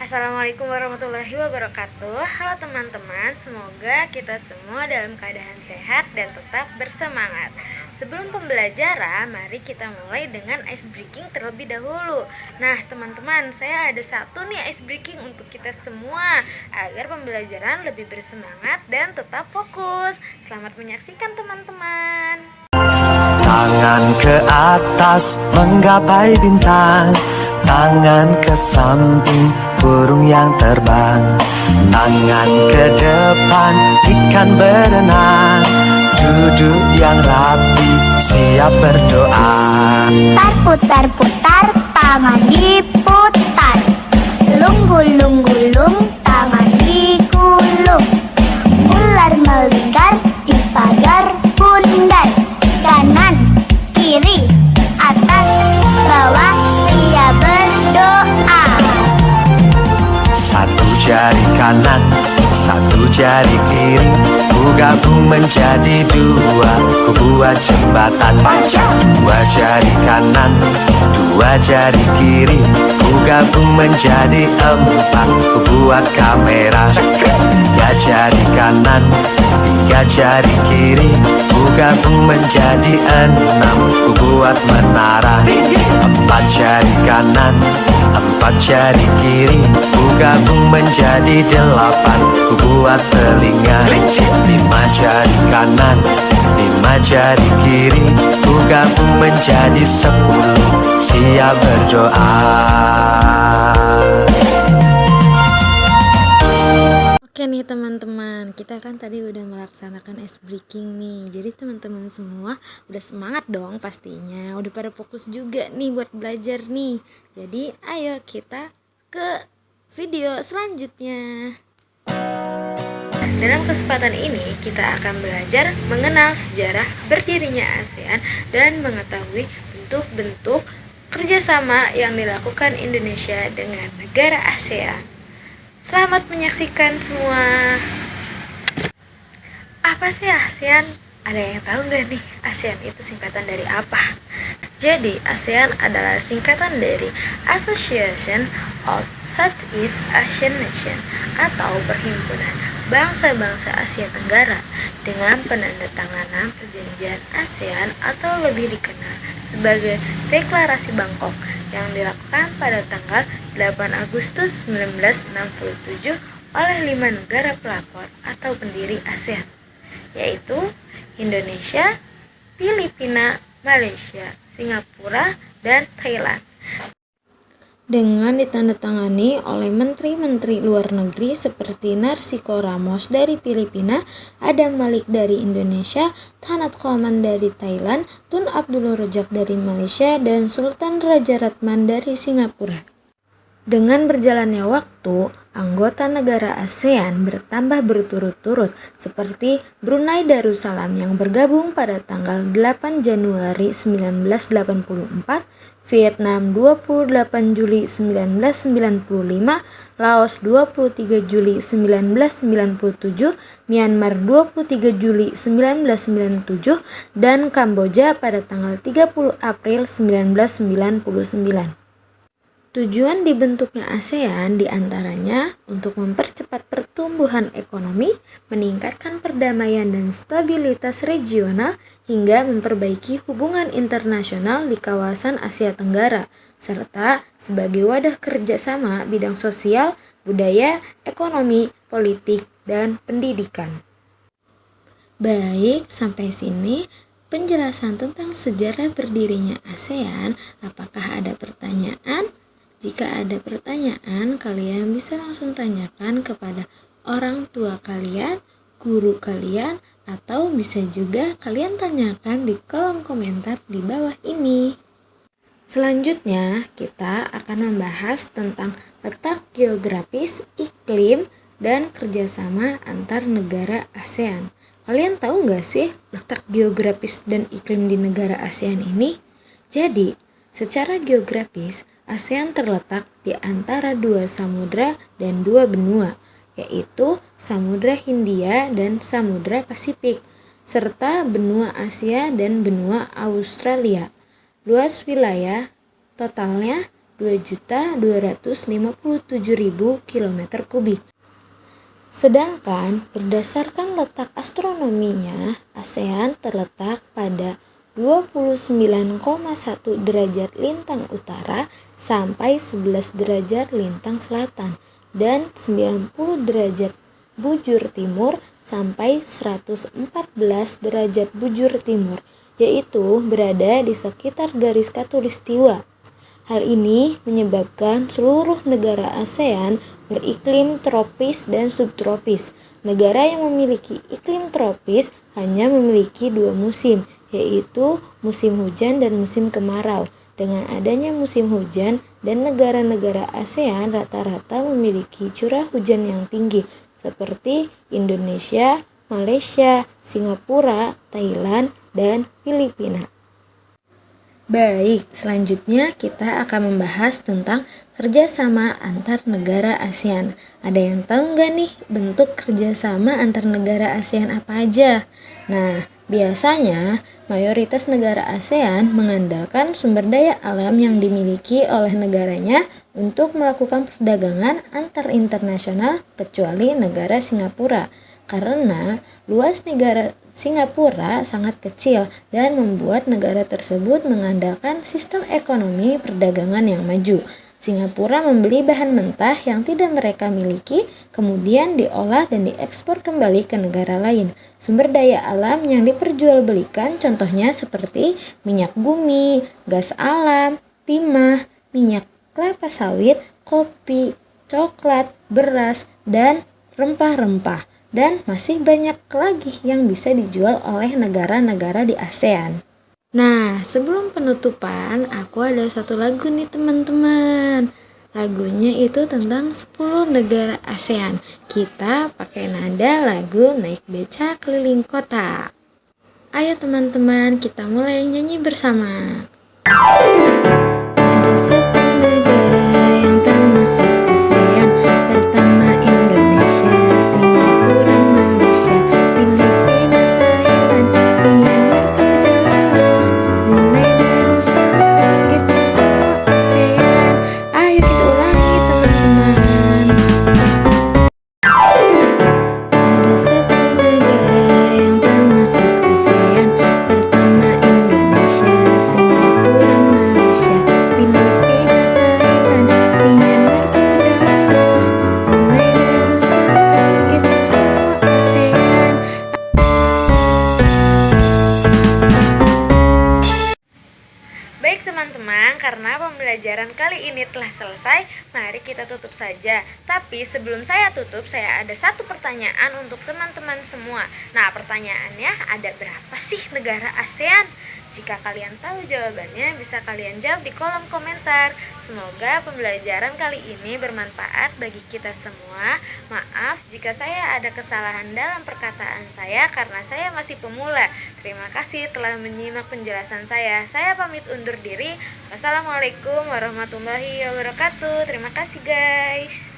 Assalamualaikum warahmatullahi wabarakatuh. Halo teman-teman, semoga kita semua dalam keadaan sehat dan tetap bersemangat. Sebelum pembelajaran, mari kita mulai dengan ice breaking terlebih dahulu. Nah teman-teman, saya ada satu nih ice breaking untuk kita semua agar pembelajaran lebih bersemangat dan tetap fokus. Selamat menyaksikan teman-teman. Tangan ke atas menggapai bintang, tangan ke samping burung yang terbang, tangan ke depan ikan berenang, duduk yang rapi siap berdoa. Putar-putar, tangan diputar, gulung-gulung, tangan digulung, ular melingkar di pagar bundar, kanan, kiri, atas, bawah, ia berdoa. Satu jari kanan, satu jari kiri, ku gabung menjadi dua, ku buat jembatan. Dua jari kanan, dua jari kiri, ku gabung menjadi empat, ku buat kamera. Tiga jari kanan, tiga jari kiri, ku gabung menjadi enam, ku buat menara. Empat jari kanan, empat jari kiri, ku gabung menjadi delapan, ku buat telinga. Lima jari kanan, lima jari kiri, ku gabung menjadi 10, siap berdoa. Oke nih teman-teman, kita kan tadi udah melaksanakan ice breaking nih. Jadi teman-teman semua udah semangat dong pastinya. Udah pada fokus juga nih buat belajar nih. Jadi ayo kita ke video selanjutnya. Dalam kesempatan ini kita akan belajar mengenal sejarah berdirinya ASEAN dan mengetahui bentuk-bentuk kerjasama yang dilakukan Indonesia dengan negara ASEAN. Selamat menyaksikan semua. Apa sih ASEAN? Ada yang tahu nggak nih ASEAN itu singkatan dari apa? Jadi ASEAN adalah singkatan dari Association of Southeast Asian Nations atau Perhimpunan Bangsa-Bangsa Asia Tenggara dengan penandatanganan Perjanjian ASEAN atau lebih dikenal sebagai Deklarasi Bangkok yang dilakukan pada tanggal 8 Agustus 1967 oleh 5 negara pelapor atau pendiri ASEAN, yaitu Indonesia, Filipina, Malaysia, Singapura, dan Thailand. Dengan ditandatangani oleh menteri-menteri luar negeri seperti Narcisco Ramos dari Filipina, Adam Malik dari Indonesia, Thanat Khoman dari Thailand, Tun Abdul Razak dari Malaysia, dan Sultan Raja Ratman dari Singapura. Dengan berjalannya waktu, anggota negara ASEAN bertambah berturut-turut seperti Brunei Darussalam yang bergabung pada tanggal 8 Januari 1984, Vietnam 28 Juli 1995, Laos 23 Juli 1997, Myanmar 23 Juli 1997, dan Kamboja pada tanggal 30 April 1999. Tujuan dibentuknya ASEAN diantaranya untuk mempercepat pertumbuhan ekonomi, meningkatkan perdamaian dan stabilitas regional, hingga memperbaiki hubungan internasional di kawasan Asia Tenggara, serta sebagai wadah kerjasama bidang sosial, budaya, ekonomi, politik, dan pendidikan. Baik, sampai sini penjelasan tentang sejarah berdirinya ASEAN. Apakah ada pertanyaan? Jika ada pertanyaan, kalian bisa langsung tanyakan kepada orang tua kalian, guru kalian, atau bisa juga kalian tanyakan di kolom komentar di bawah ini. Selanjutnya, kita akan membahas tentang letak geografis, iklim, dan kerjasama antar negara ASEAN. Kalian tahu nggak sih letak geografis dan iklim di negara ASEAN ini? Jadi, secara geografis, ASEAN terletak di antara 2 samudra dan 2 benua, yaitu Samudra Hindia dan Samudra Pasifik, serta benua Asia dan benua Australia. Luas wilayah totalnya 2.257.000 km3. Sedangkan berdasarkan letak astronominya, ASEAN terletak pada 29,1 derajat lintang utara sampai 11 derajat lintang selatan dan 90 derajat bujur timur sampai 114 derajat bujur timur, yaitu berada di sekitar garis khatulistiwa. Hal ini menyebabkan seluruh negara ASEAN beriklim tropis dan subtropis. Negara yang memiliki iklim tropis hanya memiliki 2 musim, yaitu musim hujan dan musim kemarau. Dengan adanya musim hujan dan negara-negara ASEAN rata-rata memiliki curah hujan yang tinggi, seperti Indonesia, Malaysia, Singapura, Thailand, dan Filipina. Baik, selanjutnya kita akan membahas tentang kerjasama antar negara ASEAN. Ada yang tahu nggak nih bentuk kerjasama antar negara ASEAN apa aja? Nah, biasanya mayoritas negara ASEAN mengandalkan sumber daya alam yang dimiliki oleh negaranya untuk melakukan perdagangan antar internasional kecuali negara Singapura. Karena luas negara Singapura sangat kecil dan membuat negara tersebut mengandalkan sistem ekonomi perdagangan yang maju. Singapura membeli bahan mentah yang tidak mereka miliki, kemudian diolah dan diekspor kembali ke negara lain. Sumber daya alam yang diperjualbelikan contohnya seperti minyak bumi, gas alam, timah, minyak kelapa sawit, kopi, coklat, beras, dan rempah-rempah. Dan masih banyak lagi yang bisa dijual oleh negara-negara di ASEAN. Nah, sebelum penutupan, aku ada satu lagu nih teman-teman. Lagunya itu tentang 10 negara ASEAN. Kita pakai nada lagu Naik Beca Keliling Kota. Ayo teman-teman, kita mulai nyanyi bersama. Ada 10 negara yang termasuk ASEAN. Pertama Indonesia, Singapura, Malaysia, Filipina, Thailand, Myanmar, Kamboja, Laos, Brunei, Darussalam, itu semua ASEAN. Ayo kita ulangi teman-teman. Ada 10 negara yang termasuk ASEAN. Pertama Indonesia, Singapura, Malaysia, Filipina, Thailand, Myanmar, Kamboja, Laos, Brunei, Darussalam, itu semua ASEAN. Baik teman-teman, karena pembelajaran kali ini telah selesai, mari kita tutup saja. Tapi sebelum saya tutup, saya ada satu pertanyaan untuk teman-teman semua. Nah, pertanyaannya, ada berapa sih negara ASEAN? Jika kalian tahu jawabannya, bisa kalian jawab di kolom komentar. Semoga pembelajaran kali ini bermanfaat bagi kita semua. Maaf jika saya ada kesalahan dalam perkataan saya karena saya masih pemula. Terima kasih telah menyimak penjelasan saya. Saya pamit undur diri. Wassalamualaikum warahmatullahi wabarakatuh. Terima kasih guys.